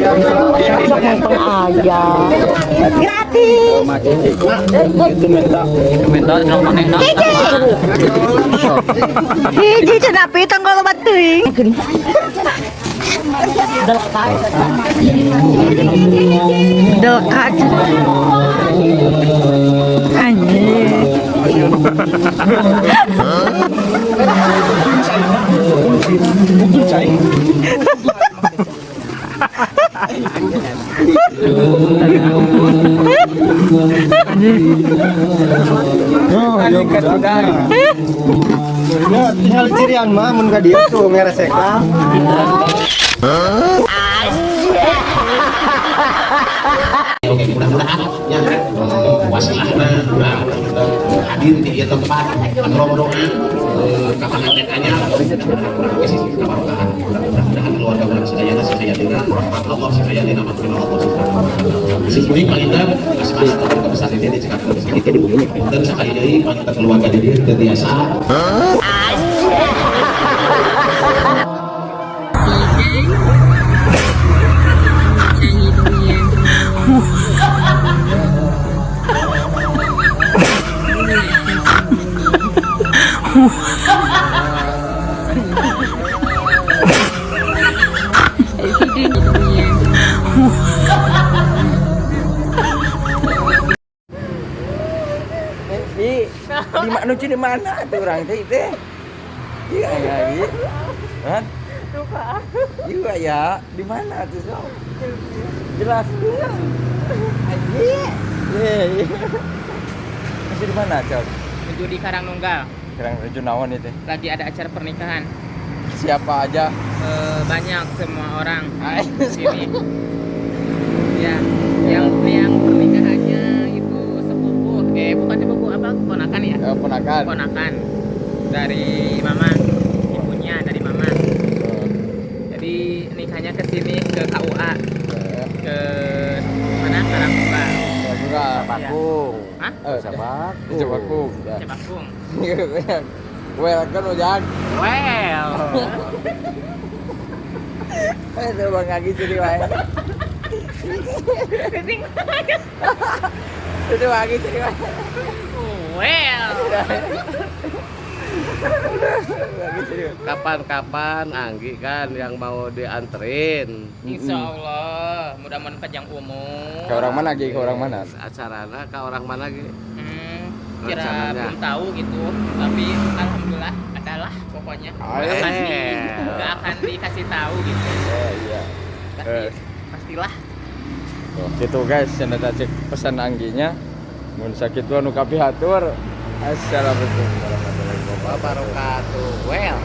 aja. Gratis. Itu minta Hiji cenah pitang kalau batuing. Dekat. Anjir. Ya, tinggal cirian mah mun ka dieu tuh ngeresek. Oke, mudah-mudahan ya wasilahna hadir di ieu tempat ngromdongan kapan anyar mudah-mudahan keluarga urang sadayana sadayana rahmat Allah sadayana maghfirah Allah sesungguhnya palingan asmana keluarga besar ini dicekap dan sekali deui palingan keluarga dia teu biasa. Di mana di mana tuh orang teh? Iya ya, kan? Iya ya, di mana tuh so? Jelas tuh. Iya. Masih di mana, Cok? Menuju di Karangnunggal. Naon itu? Lagi ada acara pernikahan. Siapa aja? Banyak semua orang di sini. Ya, yang pernikahannya itu sepupu. Bukan sepupu apa? Ponakan ya? Ponakan. Ponakan dari mama, ibunya dari mama. Jadi nikahnya ke sini ke KUA. Ke mana? Karangnunggal. Sabakung. Hah? Sabakung. Sabakung. Cebakung. Well kan hujan. Well. Itu Bang Agi jadi wae. Itu Bang Agi jadi wae. Well. Kapan-kapan Anggi kan yang mau dianterin. Insya Allah, mudah-mudahan panjang umur. Ke orang mana Gi? Ke orang mana? Acarana ke orang mana Gi? Kira Rencananya. belum tahu gitu, tapi alhamdulillah adalah pokoknya nggak akan dikasih tahu gitu. Iya. Tapi pastilah. Gitu guys, cenah cek pesan Angginya. Mun sakitu anu kapihatur. Assalamualaikum warahmatullahi wabarakatuh. Wabarakatuh. Well.